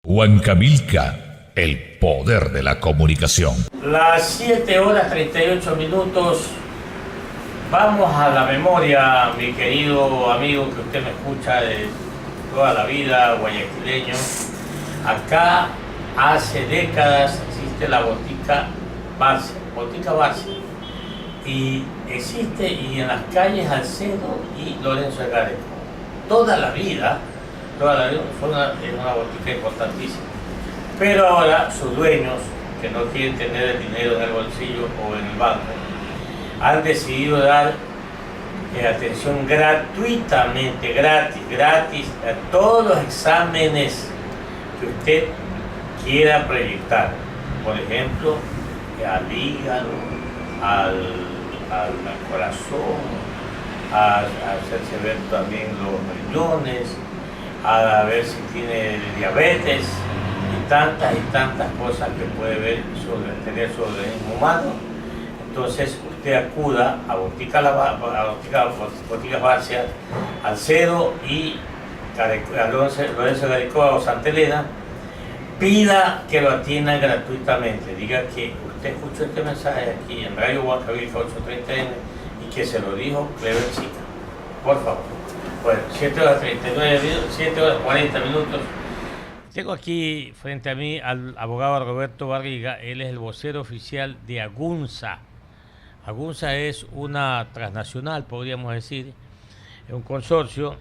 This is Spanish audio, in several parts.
Huancamilca, el poder de la comunicación. Las 7:38. Vamos a la memoria, mi querido amigo que usted me escucha de toda la vida, guayaquileño. Acá hace décadas existe la Botica Barcia, y existe y en las calles Alcedo y Lorenzo de Gareca. Toda la vida fue una botica importantísima. Pero ahora sus dueños, que no quieren tener el dinero en el bolsillo o en el banco, han decidido dar atención gratuitamente, gratis, a todos los exámenes que usted quiera proyectar. Por ejemplo, al hígado, al corazón, a hacerse ver también los riñones, a ver si tiene diabetes y tantas cosas que puede tener su organismo humano. Entonces usted acuda a Boticas Barcia, Alcedo y Lorenzo de Gareca o Santa Elena. Pida que lo atiendan gratuitamente. Diga que usted escuchó este mensaje aquí en Radio Huancavelica 830M y que se lo dijo Clevercita. Por favor. Bueno, 7:40. Tengo aquí frente a mí al abogado Roberto Barriga. Él es el vocero oficial de Agunza. Agunza es una transnacional, podríamos decir, un consorcio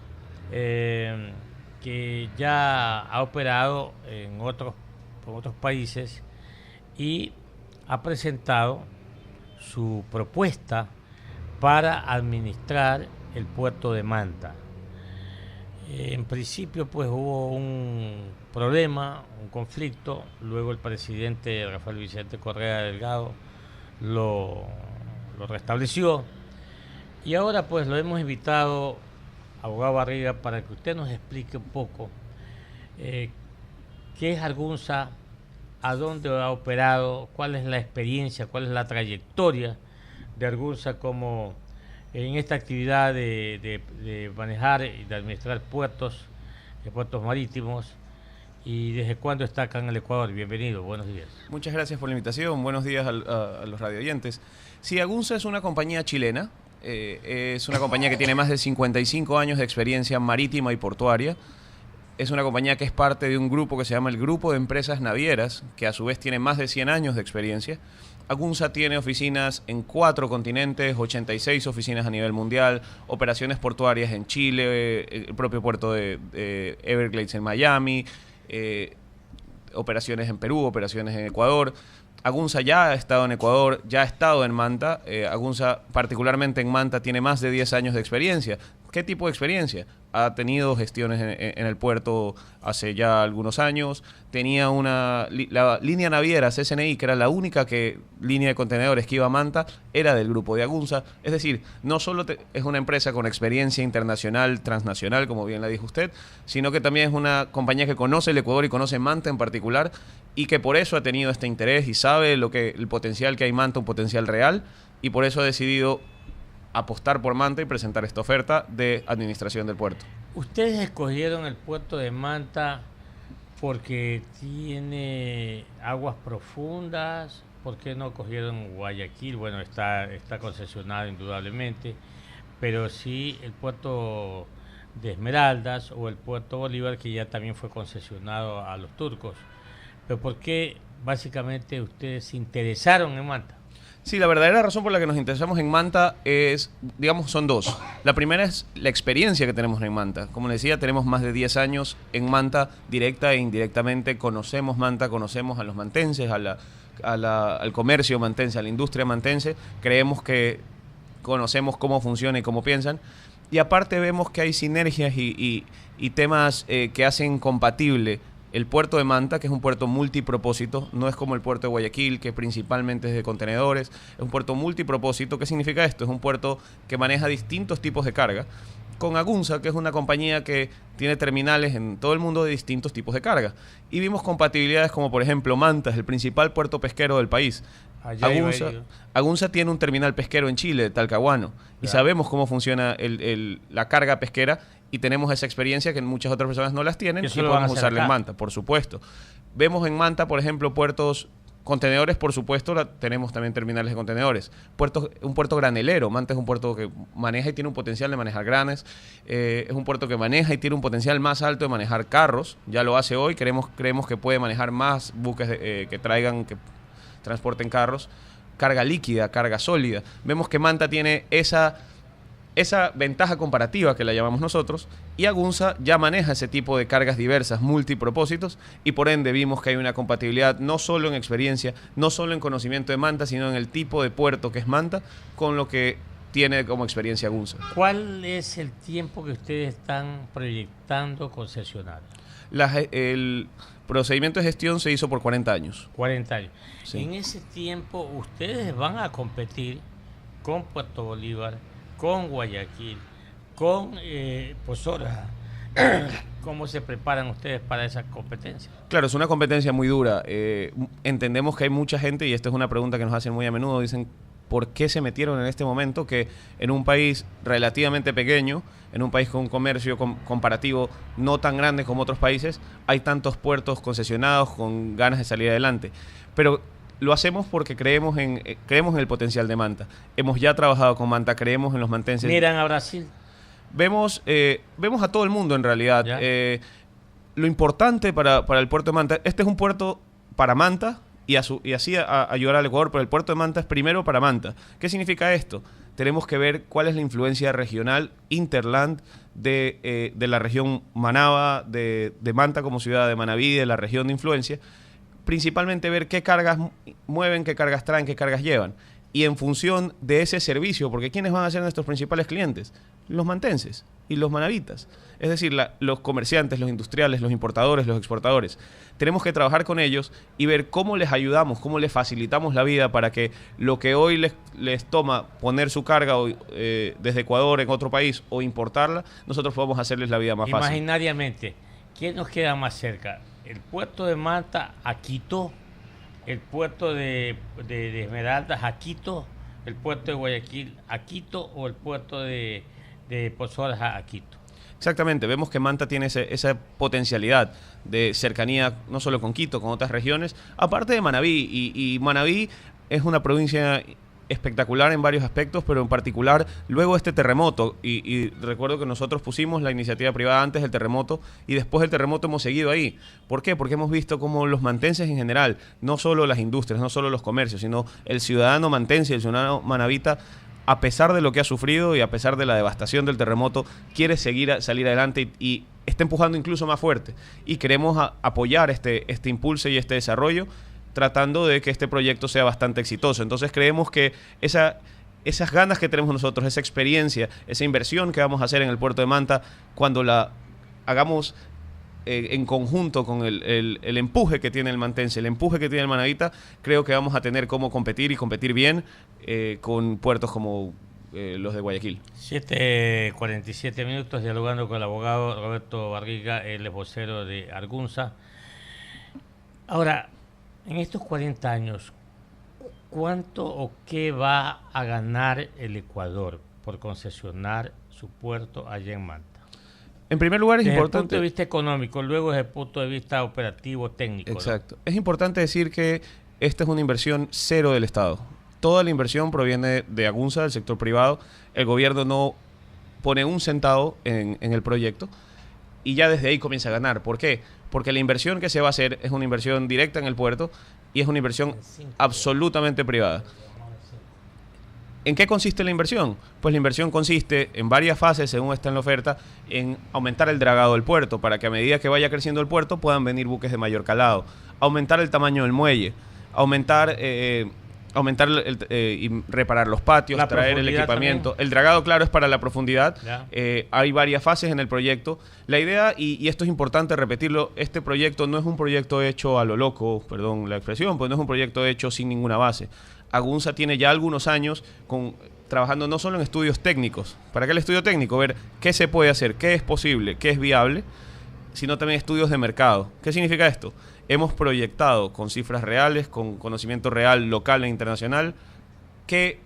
que ya ha operado por otros países y ha presentado su propuesta para administrar el puerto de Manta. En principio pues hubo un problema, un conflicto, luego el presidente Rafael Vicente Correa Delgado lo restableció y ahora pues lo hemos invitado, abogado Barriga, para que usted nos explique un poco qué es Agunza, a dónde ha operado, cuál es la experiencia, cuál es la trayectoria de Agunza como en esta actividad de manejar y de administrar puertos marítimos, y desde cuándo está acá en el Ecuador. Bienvenido, buenos días. Muchas gracias por la invitación, buenos días a los radioyentes. Sí, Agunza es una compañía chilena, es una compañía que tiene más de 55 años de experiencia marítima y portuaria. Es una compañía que es parte de un grupo que se llama el Grupo de Empresas Navieras, que a su vez tiene más de 100 años de experiencia. Agunza tiene oficinas en 4 continentes, 86 oficinas a nivel mundial, operaciones portuarias en Chile, el propio puerto de Everglades en Miami, operaciones en Perú, operaciones en Ecuador. Agunza ya ha estado en Ecuador, ya ha estado en Manta. Agunza, particularmente en Manta, tiene más de 10 años de experiencia. ¿Qué tipo de experiencia? Ha tenido gestiones en el puerto hace ya algunos años. Tenía la línea naviera CSNI, que era la única línea de contenedores que iba a Manta, era del grupo de Agunza. Es decir, no solo es una empresa con experiencia internacional, transnacional, como bien la dijo usted, sino que también es una compañía que conoce el Ecuador y conoce Manta en particular, y que por eso ha tenido este interés y sabe el potencial que hay en Manta, un potencial real, y por eso ha decidido apostar por Manta y presentar esta oferta de administración del puerto. Ustedes escogieron el puerto de Manta porque tiene aguas profundas. ¿Por qué no cogieron Guayaquil? Bueno, está concesionado indudablemente, pero sí el puerto de Esmeraldas o el puerto Bolívar, que ya también fue concesionado a los turcos. Pero ¿por qué básicamente ustedes se interesaron en Manta? Sí, la verdadera razón por la que nos interesamos en Manta son dos. La primera es la experiencia que tenemos en Manta. Como les decía, tenemos más de 10 años en Manta, directa e indirectamente. Conocemos Manta, conocemos a los mantenses, al comercio mantense, a la industria mantense. Creemos que conocemos cómo funciona y cómo piensan. Y aparte vemos que hay sinergias y temas que hacen compatible el puerto de Manta, que es un puerto multipropósito. No es como el puerto de Guayaquil, que principalmente es de contenedores. Es un puerto multipropósito. ¿Qué significa esto? Es un puerto que maneja distintos tipos de carga, con Agunza, que es una compañía que tiene terminales en todo el mundo de distintos tipos de carga. Y vimos compatibilidades como, por ejemplo, Manta es el principal puerto pesquero del país. Allá iba yo. Agunza tiene un terminal pesquero en Chile, Talcahuano, y sabemos cómo funciona la carga pesquera y tenemos esa experiencia que muchas otras personas no las tienen y podemos usarla en Manta, por supuesto. Vemos en Manta, por ejemplo, puertos contenedores, por supuesto, tenemos también terminales de contenedores. Un puerto granelero. Manta es un puerto que maneja y tiene un potencial de manejar granes. Es un puerto que maneja y tiene un potencial más alto de manejar carros. Ya lo hace hoy. Creemos que puede manejar más buques que transporten carros. Carga líquida, carga sólida. Vemos que Manta tiene esa ventaja comparativa que la llamamos nosotros, y Agunza ya maneja ese tipo de cargas diversas, multipropósitos, y por ende vimos que hay una compatibilidad no solo en experiencia, no solo en conocimiento de Manta, sino en el tipo de puerto que es Manta, con lo que tiene como experiencia Agunza. ¿Cuál es el tiempo que ustedes están proyectando concesionar? El procedimiento de gestión se hizo por 40 años. 40 años. Sí. En ese tiempo ustedes van a competir con Puerto Bolívar, con Guayaquil, con Pozola. ¿Cómo se preparan ustedes para esa competencia? Claro, es una competencia muy dura. Entendemos que hay mucha gente, y esta es una pregunta que nos hacen muy a menudo, dicen, ¿por qué se metieron en este momento que en un país relativamente pequeño, en un país con un comercio comparativo no tan grande como otros países, hay tantos puertos concesionados con ganas de salir adelante? Pero lo hacemos porque creemos en el potencial de Manta. Hemos ya trabajado con Manta, creemos en los mantenses. Miran a Brasil. Vemos a todo el mundo en realidad. Lo importante para el puerto de Manta, este es un puerto para Manta y así ayudar al Ecuador, pero el puerto de Manta es primero para Manta. ¿Qué significa esto? Tenemos que ver cuál es la influencia regional, interland, de la región Manaba, de Manta como ciudad, de Manabí, de la región de influencia. Principalmente ver qué cargas mueven, qué cargas traen, qué cargas llevan. Y en función de ese servicio, porque ¿quiénes van a ser nuestros principales clientes? Los mantenses y los manavitas. Es decir, los comerciantes, los industriales, los importadores, los exportadores. Tenemos que trabajar con ellos y ver cómo les ayudamos, cómo les facilitamos la vida para que lo que hoy les toma poner su carga desde Ecuador en otro país o importarla, nosotros podamos hacerles la vida más fácil. Imaginariamente, ¿quién nos queda más cerca? ¿El puerto de Manta a Quito? ¿El puerto de Esmeraldas a Quito? ¿El puerto de Guayaquil a Quito? ¿O el puerto de Pozolas a Quito? Exactamente, vemos que Manta tiene esa potencialidad de cercanía no solo con Quito, con otras regiones, aparte de Manabí, y Manabí es una provincia espectacular en varios aspectos, pero en particular luego este terremoto, y recuerdo que nosotros pusimos la iniciativa privada antes del terremoto y después del terremoto hemos seguido ahí. ¿Por qué? Porque hemos visto cómo los mantenses en general, no solo las industrias, no solo los comercios, sino el ciudadano mantense, el ciudadano manabita, a pesar de lo que ha sufrido y a pesar de la devastación del terremoto, quiere salir adelante y está empujando incluso más fuerte. Y queremos apoyar este impulso y este desarrollo, tratando de que este proyecto sea bastante exitoso. Entonces creemos que esas ganas que tenemos nosotros, esa experiencia, esa inversión que vamos a hacer en el puerto de Manta, cuando la hagamos en conjunto con el empuje que tiene el mantense, el empuje que tiene el manavita, creo que vamos a tener cómo competir y competir bien con puertos como los de Guayaquil. 7:47 minutos dialogando con el abogado Roberto Barriga, el vocero de Agunza. Ahora, en estos 40 años, ¿cuánto o qué va a ganar el Ecuador por concesionar su puerto allá en Manta? En primer lugar, es desde importante... el punto de vista económico, luego desde el punto de vista operativo, técnico. Exacto. ¿No? Es importante decir que esta es una inversión cero del Estado. Toda la inversión proviene de Agunza, del sector privado. El gobierno no pone un centavo en el proyecto y ya desde ahí comienza a ganar. ¿Por qué? Porque la inversión que se va a hacer es una inversión directa en el puerto y es una inversión absolutamente privada. ¿En qué consiste la inversión? Pues la inversión consiste en varias fases, según está en la oferta, en aumentar el dragado del puerto, para que a medida que vaya creciendo el puerto puedan venir buques de mayor calado, aumentar el tamaño del muelle, aumentar y reparar los patios, traer el equipamiento. También. El dragado, claro, es para la profundidad. Hay varias fases en el proyecto. La idea, y esto es importante repetirlo, este proyecto no es un proyecto hecho a lo loco, perdón la expresión, pues no es un proyecto hecho sin ninguna base. Agunza tiene ya algunos años trabajando no solo en estudios técnicos. ¿Para qué el estudio técnico? Ver qué se puede hacer, qué es posible, qué es viable, sino también estudios de mercado. ¿Qué significa esto? Hemos proyectado con cifras reales, con conocimiento real, local e internacional, qué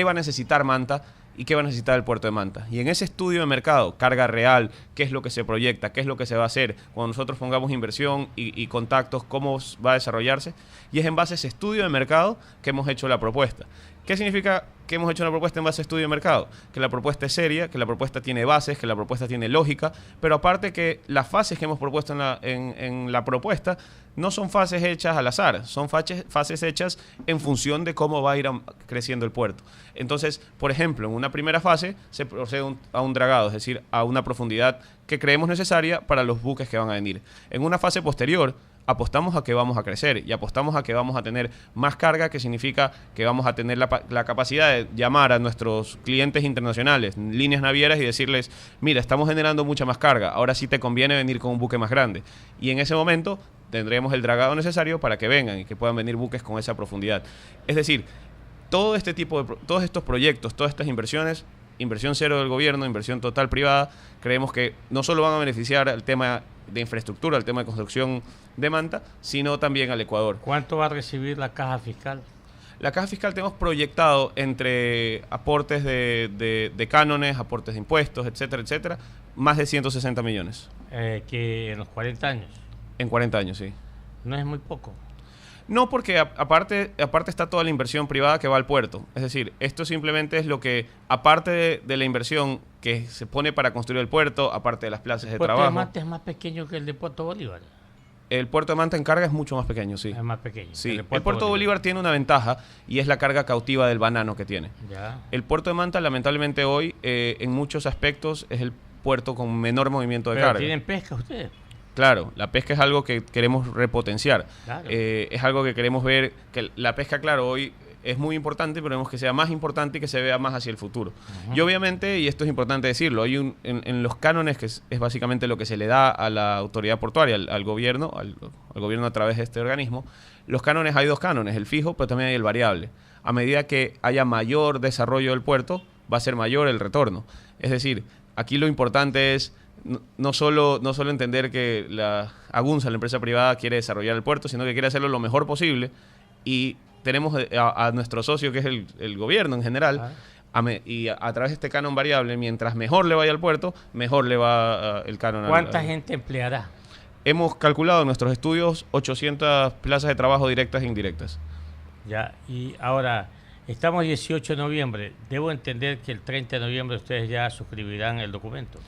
va a necesitar Manta y qué va a necesitar el puerto de Manta. Y en ese estudio de mercado, carga real, qué es lo que se proyecta, qué es lo que se va a hacer, cuando nosotros pongamos inversión y contactos, cómo va a desarrollarse, y es en base a ese estudio de mercado que hemos hecho la propuesta. ¿Qué significa que hemos hecho una propuesta en base a estudio de mercado? Que la propuesta es seria, que la propuesta tiene bases, que la propuesta tiene lógica, pero aparte que las fases que hemos propuesto en la propuesta no son fases hechas al azar, son fases hechas en función de cómo va a ir creciendo el puerto. Entonces, por ejemplo, en una primera fase se procede a un dragado, es decir, a una profundidad que creemos necesaria para los buques que van a venir. En una fase posterior, apostamos a que vamos a crecer y apostamos a que vamos a tener más carga, que significa que vamos a tener la capacidad de llamar a nuestros clientes internacionales, líneas navieras, y decirles, mira, estamos generando mucha más carga, ahora sí te conviene venir con un buque más grande. Y en ese momento tendremos el dragado necesario para que vengan y que puedan venir buques con esa profundidad. Es decir, todos estos proyectos, todas estas inversiones, inversión cero del gobierno, inversión total privada, creemos que no solo van a beneficiar al tema de infraestructura, al tema de construcción de Manta, sino también al Ecuador. ¿Cuánto va a recibir la caja fiscal? La caja fiscal tenemos proyectado entre aportes de cánones, aportes de impuestos, etcétera, más de 160 millones. Que en los 40 años. En 40 años, sí. No es muy poco. No, porque aparte está toda la inversión privada que va al puerto. Es decir, esto simplemente es lo que, aparte de la inversión que se pone para construir el puerto, aparte de las plazas de trabajo. ¿El puerto de Manta es más pequeño que el de Puerto Bolívar? El puerto de Manta en carga es mucho más pequeño, sí. Es más pequeño. Sí. El puerto Bolívar tiene una ventaja y es la carga cautiva del banano que tiene. Ya. El puerto de Manta, lamentablemente hoy, en muchos aspectos, es el puerto con menor movimiento de ¿Pero carga. tienen pesca ustedes? Claro, la pesca es algo que queremos repotenciar. Claro. Es algo que queremos ver, que la pesca, claro, hoy es muy importante, pero queremos que sea más importante y que se vea más hacia el futuro. Y obviamente, y esto es importante decirlo, hay en los cánones, que es básicamente lo que se le da a la autoridad portuaria, al gobierno, al gobierno a través de este organismo, los cánones, hay dos cánones, el fijo, pero también hay el variable. A medida que haya mayor desarrollo del puerto, va a ser mayor el retorno. Es decir, aquí lo importante es no solo entender que la Agunza, la empresa privada, quiere desarrollar el puerto, sino que quiere hacerlo lo mejor posible, y tenemos a nuestro socio, que es el gobierno en general, y a través de este canon variable, mientras mejor le vaya al puerto, mejor le va el canon. ¿Cuánta gente empleará? Hemos calculado en nuestros estudios 800 plazas de trabajo directas e indirectas. Ya, y ahora, estamos 18 de noviembre. Debo entender que el 30 de noviembre ustedes ya suscribirán el documento.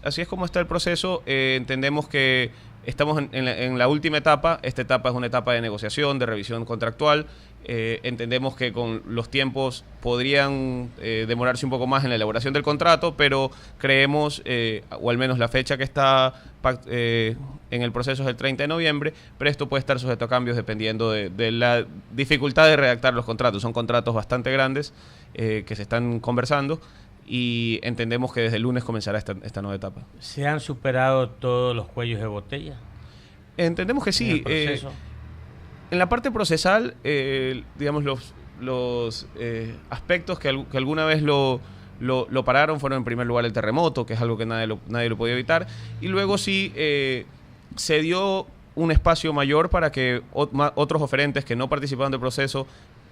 Así es como está el proceso. Entendemos que estamos en la última etapa. Esta etapa es una etapa de negociación, de revisión contractual. Entendemos que con los tiempos podrían demorarse un poco más en la elaboración del contrato, pero creemos, o al menos la fecha que está en el proceso es el 30 de noviembre, pero esto puede estar sujeto a cambios dependiendo de la dificultad de redactar los contratos. Son contratos bastante grandes que se están conversando, y entendemos que desde el lunes comenzará esta nueva etapa. ¿Se han superado todos los cuellos de botella? Entendemos que sí. ¿En el proceso? En la parte procesal, digamos, los aspectos que alguna vez lo pararon fueron, en primer lugar, el terremoto, que es algo que nadie lo podía evitar, y luego sí se dio un espacio mayor para que otros oferentes que no participaban del proceso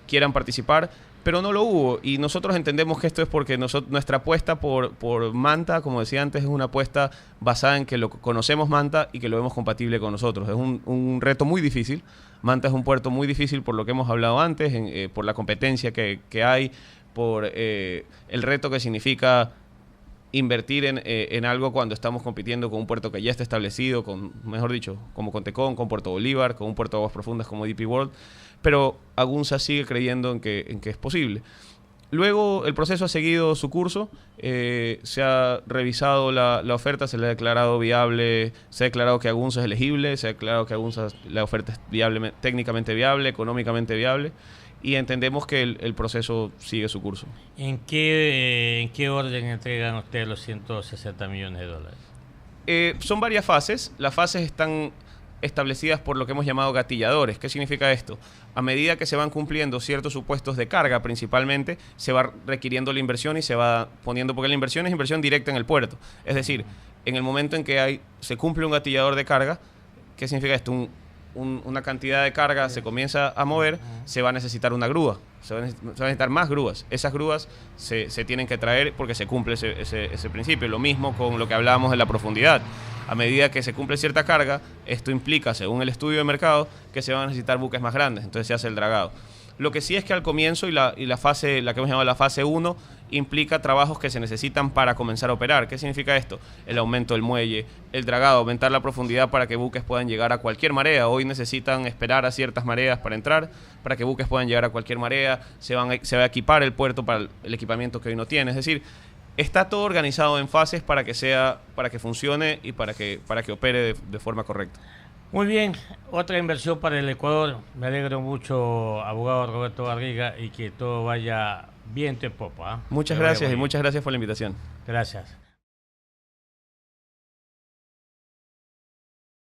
quieran participar, pero no lo hubo, y nosotros entendemos que esto es porque nuestra apuesta por Manta, como decía antes, es una apuesta basada en que conocemos Manta y que lo vemos compatible con nosotros. Es un reto muy difícil. Manta es un puerto muy difícil por lo que hemos hablado antes, por la competencia que hay, por el reto que significa invertir en algo cuando estamos compitiendo con un puerto que ya está establecido, mejor dicho, como con Tecón, con Puerto Bolívar, con un puerto de aguas profundas como DP World, pero Agunza sigue creyendo en que es posible. Luego el proceso ha seguido su curso, se ha revisado la oferta, se le ha declarado viable, se ha declarado que Agunza es elegible, se ha declarado que Agunza, la oferta es viable, técnicamente viable, económicamente viable, y entendemos que el proceso sigue su curso. ¿En qué orden entregan ustedes los 160 millones de dólares? Son varias fases. Las fases están establecidas por lo que hemos llamado gatilladores. ¿Qué significa esto? A medida que se van cumpliendo ciertos supuestos de carga, principalmente, se va requiriendo la inversión y se va poniendo, porque la inversión es inversión directa en el puerto. Es decir, en el momento en que se cumple un gatillador de carga, ¿qué significa esto? Una cantidad de carga se comienza a mover, se va a necesitar una grúa, se va a necesitar más grúas. Esas grúas se tienen que traer porque se cumple ese principio. Lo mismo con lo que hablábamos de la profundidad. A medida que se cumple cierta carga, esto implica, según el estudio de mercado, que se van a necesitar buques más grandes, entonces se hace el dragado. Lo que sí es que al comienzo y la fase, la que hemos llamado la fase 1, implica trabajos que se necesitan para comenzar a operar. ¿Qué significa esto? El aumento del muelle, el dragado, aumentar la profundidad para que buques puedan llegar a cualquier marea. Hoy necesitan esperar a ciertas mareas para entrar, para que buques puedan llegar a cualquier marea. Se va a equipar el puerto para el equipamiento que hoy no tiene. Es decir, está todo organizado en fases para que funcione y para que opere de forma correcta. Muy bien, otra inversión para el Ecuador. Me alegro mucho, abogado Roberto Barriga, y que todo vaya viento en popa. Muchas gracias y muchas gracias por la invitación. Gracias.